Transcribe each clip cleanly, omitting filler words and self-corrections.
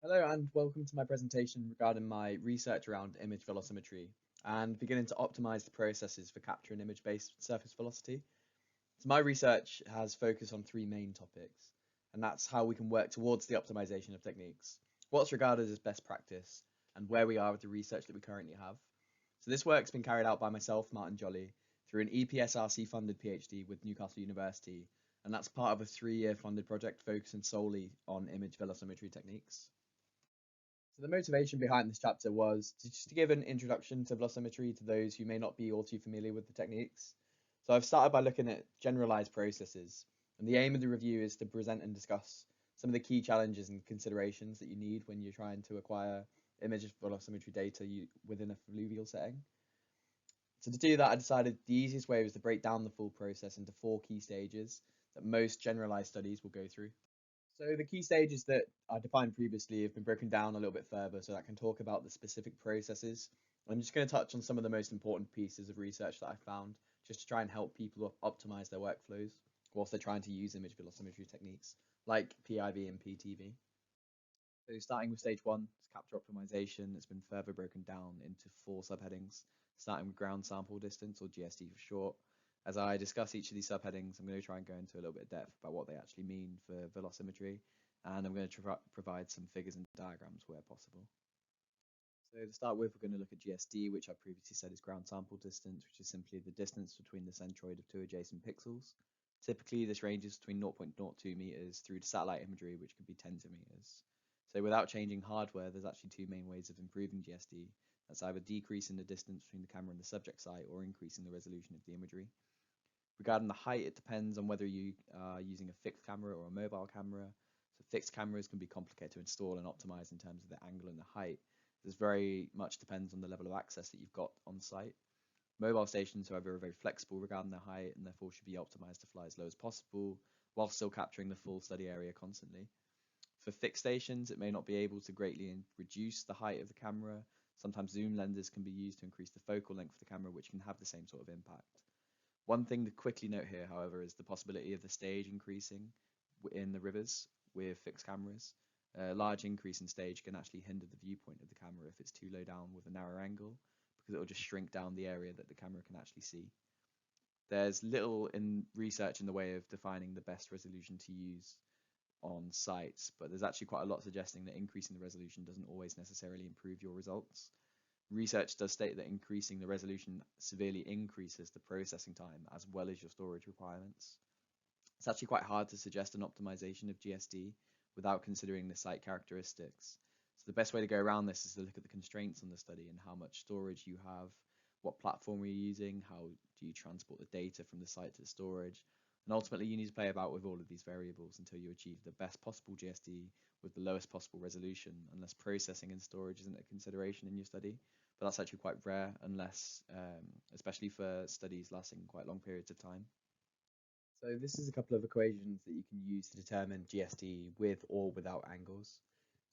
Hello and welcome to my presentation regarding my research around image velocimetry and beginning to optimize the processes for capturing image-based surface velocity. So my research has focused on three main topics, and that's how we can work towards the optimization of techniques, what's regarded as best practice, and where we are with the research that we currently have. So this work's been carried out by myself, Martin Jolly, through an EPSRC funded PhD with Newcastle University, and that's part of a 3-year funded project focusing solely on image velocimetry techniques. So the motivation behind this chapter was just to give an introduction to velocimetry to those who may not be all too familiar with the techniques. So I've started by looking at generalized processes, and the aim of the review is to present and discuss some of the key challenges and considerations that you need when you're trying to acquire image velocimetry data within a fluvial setting. So to do that, I decided the easiest way was to break down the full process into 4 key stages that most generalized studies will go through. So the key stages that I defined previously have been broken down a little bit further so that I can talk about the specific processes. I'm just going to touch on some of the most important pieces of research that I found just to try and help people optimize their workflows whilst they're trying to use image velocimetry techniques like PIV and PTV. So starting with stage one, it's capture optimization. It's been further broken down into 4 subheadings, starting with ground sample distance, or GSD for short. As I discuss each of these subheadings, I'm going to try and go into a little bit of depth about what they actually mean for velocimetry, and I'm going to provide some figures and diagrams where possible. So to start with, we're going to look at GSD, which I previously said is ground sample distance, which is simply the distance between the centroid of 2 adjacent pixels. Typically, this ranges between 0.02 meters through to satellite imagery, which could be tens of meters. So without changing hardware, there's actually 2 main ways of improving GSD. That's either decreasing the distance between the camera and the subject site or increasing the resolution of the imagery. Regarding the height, it depends on whether you are using a fixed camera or a mobile camera. So fixed cameras can be complicated to install and optimize in terms of the angle and the height. This very much depends on the level of access that you've got on site. Mobile stations, however, are very flexible regarding their height and therefore should be optimized to fly as low as possible while still capturing the full study area constantly. For fixed stations, it may not be able to greatly reduce the height of the camera. Sometimes zoom lenses can be used to increase the focal length of the camera, which can have the same sort of impact. One thing to quickly note here, however, is the possibility of the stage increasing in the rivers with fixed cameras. A large increase in stage can actually hinder the viewpoint of the camera if it's too low down with a narrow angle, because it will just shrink down the area that the camera can actually see. There's little in research in the way of defining the best resolution to use on sites, but there's actually quite a lot suggesting that increasing the resolution doesn't always necessarily improve your results. Research does state that increasing the resolution severely increases the processing time as well as your storage requirements. It's actually quite hard to suggest an optimization of GSD without considering the site characteristics. So the best way to go around this is to look at the constraints on the study and how much storage you have, what platform you're using, how do you transport the data from the site to the storage, and ultimately you need to play about with all of these variables until you achieve the best possible GSD with the lowest possible resolution, unless processing and storage isn't a consideration in your study. But that's actually quite rare unless, especially for studies lasting quite long periods of time. So this is a couple of equations that you can use to determine GSD with or without angles.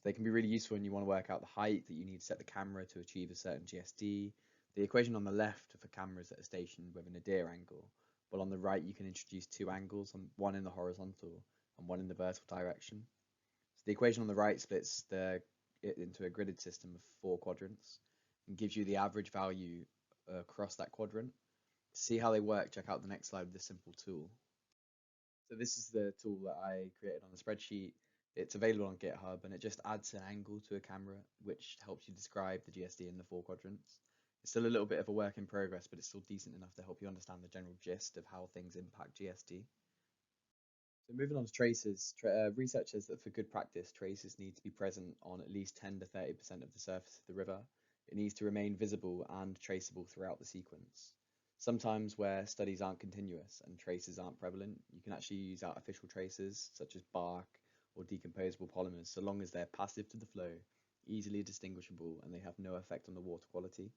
They can be really useful when you want to work out the height that you need to set the camera to achieve a certain GSD. The equation on the left are for cameras that are stationed with a nadir angle, while on the right you can introduce 2 angles, one in the horizontal and one in the vertical direction. So the equation on the right splits it into a gridded system of 4 quadrants and gives you the average value across that quadrant. To see how they work, check out the next slide with this simple tool. So this is the tool that I created on the spreadsheet. It's available on GitHub and it just adds an angle to a camera, which helps you describe the GSD in the 4 quadrants. It's still a little bit of a work in progress, but it's still decent enough to help you understand the general gist of how things impact GSD. So moving on to traces, research says that for good practice, traces need to be present on at least 10 to 30% of the surface of the river. It needs to remain visible and traceable throughout the sequence. Sometimes where studies aren't continuous and traces aren't prevalent, you can actually use artificial traces such as bark or decomposable polymers so long as they're passive to the flow, easily distinguishable, and they have no effect on the water quality.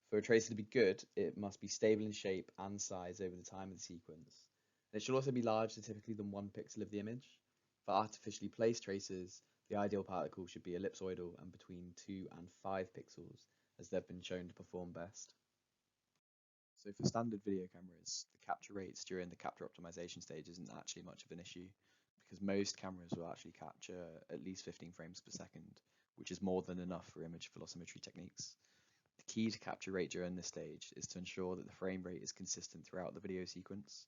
For a tracer to be good, it must be stable in shape and size over the time of the sequence. And it should also be larger typically than 1 pixel of the image. For artificially placed tracers, the ideal particle should be ellipsoidal and between 2 and 5 pixels, as they've been shown to perform best. So for standard video cameras, the capture rates during the capture optimization stage isn't actually much of an issue because most cameras will actually capture at least 15 frames per second, which is more than enough for image velocimetry techniques. The key to capture rate during this stage is to ensure that the frame rate is consistent throughout the video sequence.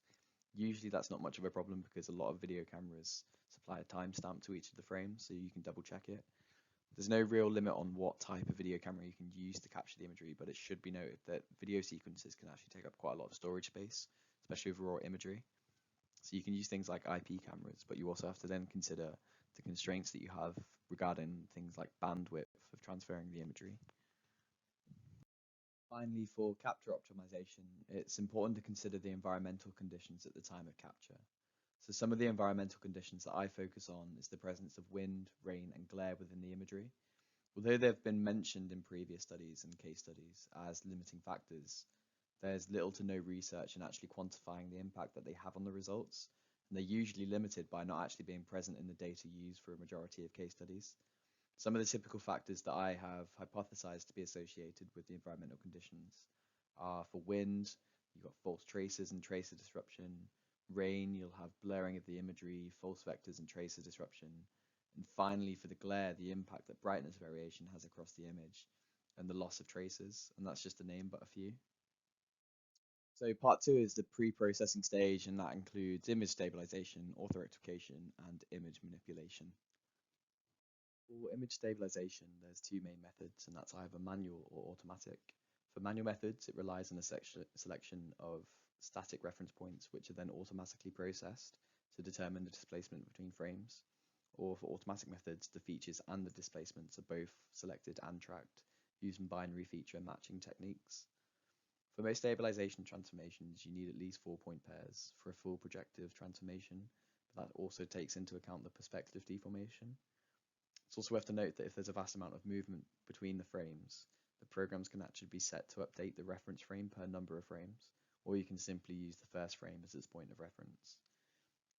Usually that's not much of a problem because a lot of video cameras supply a timestamp to each of the frames, so you can double check it. There's no real limit on what type of video camera you can use to capture the imagery, but it should be noted that video sequences can actually take up quite a lot of storage space, especially with raw imagery. So you can use things like IP cameras, but you also have to then consider the constraints that you have regarding things like bandwidth of transferring the imagery. Finally, for capture optimization, it's important to consider the environmental conditions at the time of capture. So some of the environmental conditions that I focus on is the presence of wind, rain, and glare within the imagery. Although they've been mentioned in previous studies and case studies as limiting factors, there's little to no research in actually quantifying the impact that they have on the results, and they're usually limited by not actually being present in the data used for a majority of case studies. Some of the typical factors that I have hypothesized to be associated with the environmental conditions are for wind, you've got false traces and tracer disruption. Rain, you'll have blurring of the imagery, false vectors and tracer disruption. And finally, for the glare, the impact that brightness variation has across the image and the loss of traces. And that's just to name but a few. So part 2 is the pre-processing stage, and that includes image stabilization, orthorectification, and image manipulation. For image stabilization, there's two main methods, and that's either manual or automatic. For manual methods, it relies on a selection of static reference points, which are then automatically processed to determine the displacement between frames. Or for automatic methods, the features and the displacements are both selected and tracked using binary feature matching techniques. For most stabilization transformations, you need at least 4-point pairs for a full projective transformation, but that also takes into account the perspective deformation. It's also worth to note that if there's a vast amount of movement between the frames, the programs can actually be set to update the reference frame per number of frames, or you can simply use the first frame as its point of reference.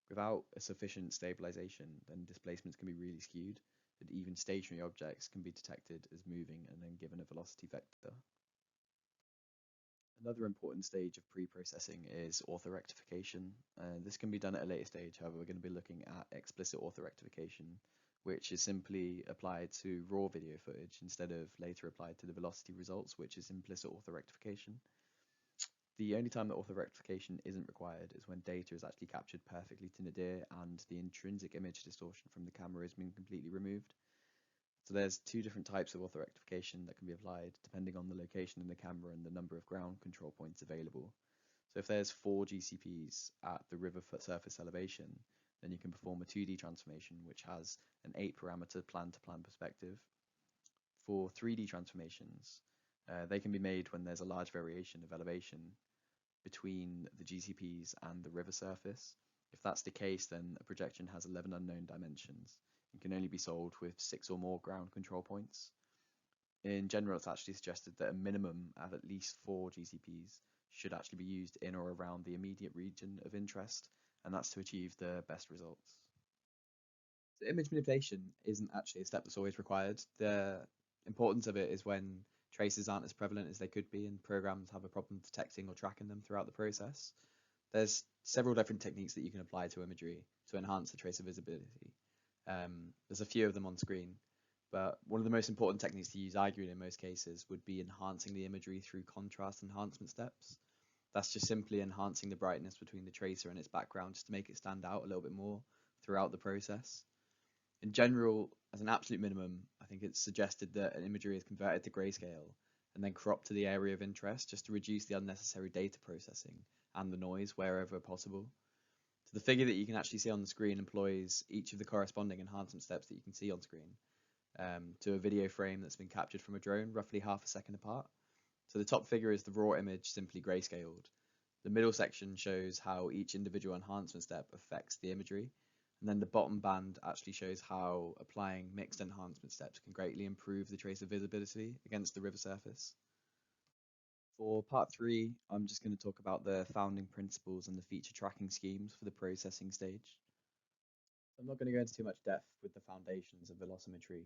Without a sufficient stabilization, then displacements can be really skewed, and even stationary objects can be detected as moving and then given a velocity vector. Another important stage of pre-processing is orthorectification. This can be done at a later stage, however, we're going to be looking at explicit orthorectification, which is simply applied to raw video footage instead of later applied to the velocity results, which is implicit orthorectification. The only time that orthorectification isn't required is when data is actually captured perfectly to nadir and the intrinsic image distortion from the camera has been completely removed. So there's two different types of orthorectification that can be applied depending on the location in the camera and the number of ground control points available. So if there's 4 GCPs at the river surface elevation, then you can perform a 2D transformation which has an 8-parameter plan-to-plan perspective. For 3D transformations, they can be made when there's a large variation of elevation between the GCPs and the river surface. If that's the case, then a projection has 11 unknown dimensions and can only be solved with 6 or more ground control points. In general, it's actually suggested that a minimum of at least 4 GCPs should actually be used in or around the immediate region of interest, and that's to achieve the best results. So image manipulation isn't actually a step that's always required. The importance of it is when traces aren't as prevalent as they could be and programs have a problem detecting or tracking them throughout the process. There's several different techniques that you can apply to imagery to enhance the tracer visibility. There's a few of them on screen, but one of the most important techniques to use, arguably in most cases, would be enhancing the imagery through contrast enhancement steps. That's just simply enhancing the brightness between the tracer and its background just to make it stand out a little bit more throughout the process. In general, as an absolute minimum, I think it's suggested that an imagery is converted to grayscale and then cropped to the area of interest just to reduce the unnecessary data processing and the noise wherever possible. So the figure that you can actually see on the screen employs each of the corresponding enhancement steps that you can see on screen to a video frame that's been captured from a drone roughly half a second apart. So the top figure is the raw image simply grayscaled. The middle section shows how each individual enhancement step affects the imagery. And then the bottom band actually shows how applying mixed enhancement steps can greatly improve the tracer visibility against the river surface. For part 3, I'm just going to talk about the founding principles and the feature tracking schemes for the processing stage. I'm not going to go into too much depth with the foundations of velocimetry,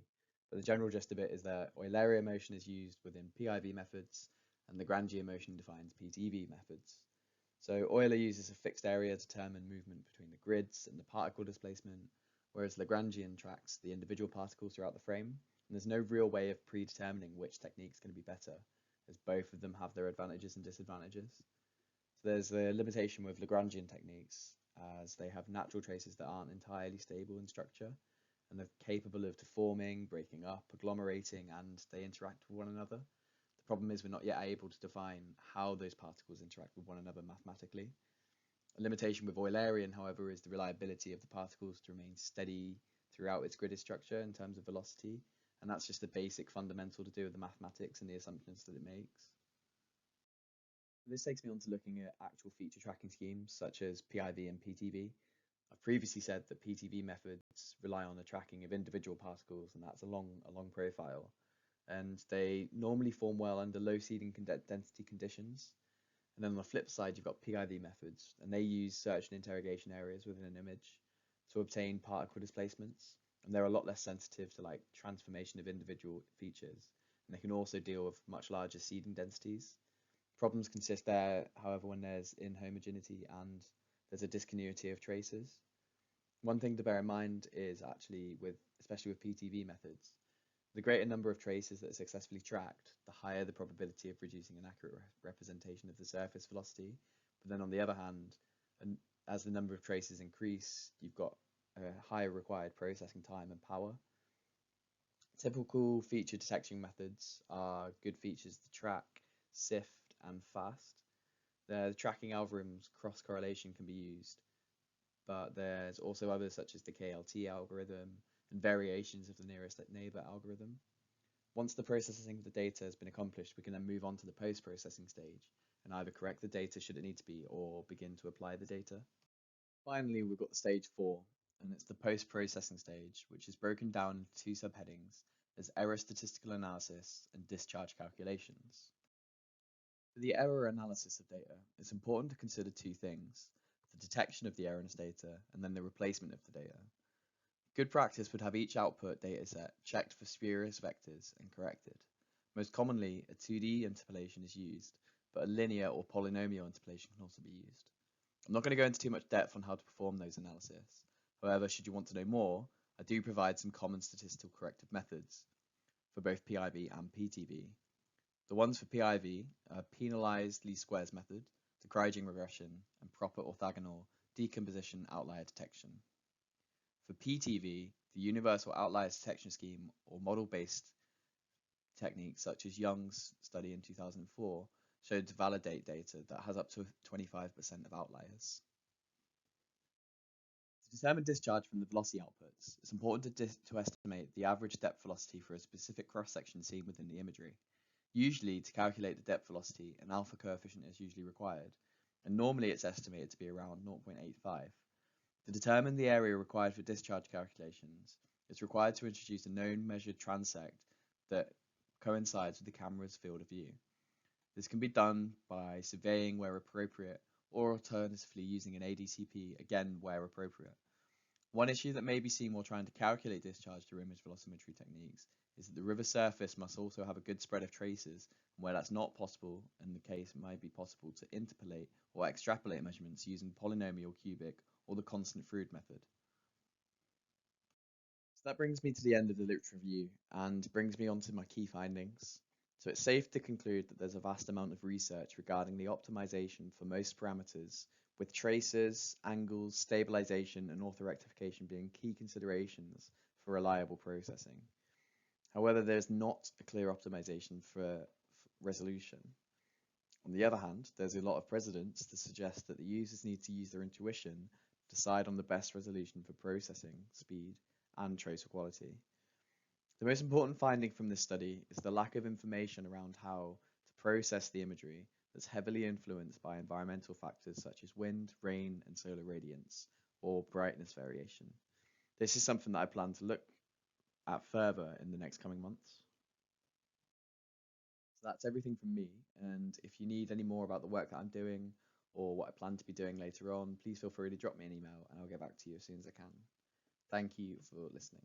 but the general gist of it is that Eulerian motion is used within PIV methods and the Lagrangian motion defines PTV methods. So Euler uses a fixed area to determine movement between the grids and the particle displacement, whereas Lagrangian tracks the individual particles throughout the frame, and there's no real way of predetermining which technique is going to be better, as both of them have their advantages and disadvantages. So there's a limitation with Lagrangian techniques, as they have natural traces that aren't entirely stable in structure, and they're capable of deforming, breaking up, agglomerating, and they interact with one another. The problem is we're not yet able to define how those particles interact with one another mathematically. A limitation with Eulerian, however, is the reliability of the particles to remain steady throughout its gridded structure in terms of velocity, and that's just a basic fundamental to do with the mathematics and the assumptions that it makes. This takes me on to looking at actual feature tracking schemes such as PIV and PTV. I've previously said that PTV methods rely on the tracking of individual particles, and that's a long profile, and they normally form well under low seeding density conditions. And then on the flip side, you've got PIV methods, and they use search and interrogation areas within an image to obtain particle displacements, and they're a lot less sensitive to like transformation of individual features, and they can also deal with much larger seeding densities. Problems consist there, however, when there's inhomogeneity and there's a discontinuity of traces. One thing to bear in mind is actually especially with PTV methods, the greater number of traces that are successfully tracked, the higher the probability of producing an accurate representation of the surface velocity. But then on the other hand, as the number of traces increase, you've got a higher required processing time and power. Typical feature detection methods are good features to track, sift, and fast. The tracking algorithms cross-correlation can be used, but there's also others such as the KLT algorithm and variations of the nearest neighbor algorithm. Once the processing of the data has been accomplished, we can then move on to the post-processing stage and either correct the data should it need to be or begin to apply the data. Finally, we've got the stage 4, and it's the post-processing stage, which is broken down into two subheadings as error statistical analysis and discharge calculations. For the error analysis of data, it's important to consider two things: the detection of the erroneous data and then the replacement of the data. Good practice would have each output dataset checked for spurious vectors and corrected. Most commonly, a 2D interpolation is used, but a linear or polynomial interpolation can also be used. I'm not going to go into too much depth on how to perform those analyses. However, should you want to know more, I do provide some common statistical corrective methods for both PIV and PTV. The ones for PIV are penalized least squares method, the Kriging regression, and proper orthogonal decomposition outlier detection. For PTV, the universal outlier detection scheme or model-based techniques such as Young's study in 2004 showed to validate data that has up to 25% of outliers. To determine discharge from the velocity outputs, it's important to estimate the average depth velocity for a specific cross-section seen within the imagery. Usually, to calculate the depth velocity, an alpha coefficient is usually required, and normally it's estimated to be around 0.85. To determine the area required for discharge calculations, it's required to introduce a known measured transect that coincides with the camera's field of view. This can be done by surveying where appropriate, or alternatively using an ADCP, again where appropriate. One issue that may be seen while trying to calculate discharge through image velocimetry techniques is that the river surface must also have a good spread of traces, and where that's not possible, in the case it might be possible to interpolate or extrapolate measurements using polynomial cubic or the constant Froude method. So that brings me to the end of the literature review and brings me on to my key findings. So it's safe to conclude that there's a vast amount of research regarding the optimization for most parameters, with traces, angles, stabilization, and orthorectification being key considerations for reliable processing. However, there's not a clear optimization for resolution. On the other hand, there's a lot of precedence to suggest that the users need to use their intuition to decide on the best resolution for processing, speed, and tracer quality. The most important finding from this study is the lack of information around how to process the imagery that's heavily influenced by environmental factors such as wind, rain, and solar radiance, or brightness variation. This is something that I plan to look at further in the next coming months. So that's everything from me, and if you need any more about the work that I'm doing or what I plan to be doing later on, please feel free to drop me an email and I'll get back to you as soon as I can. Thank you for listening.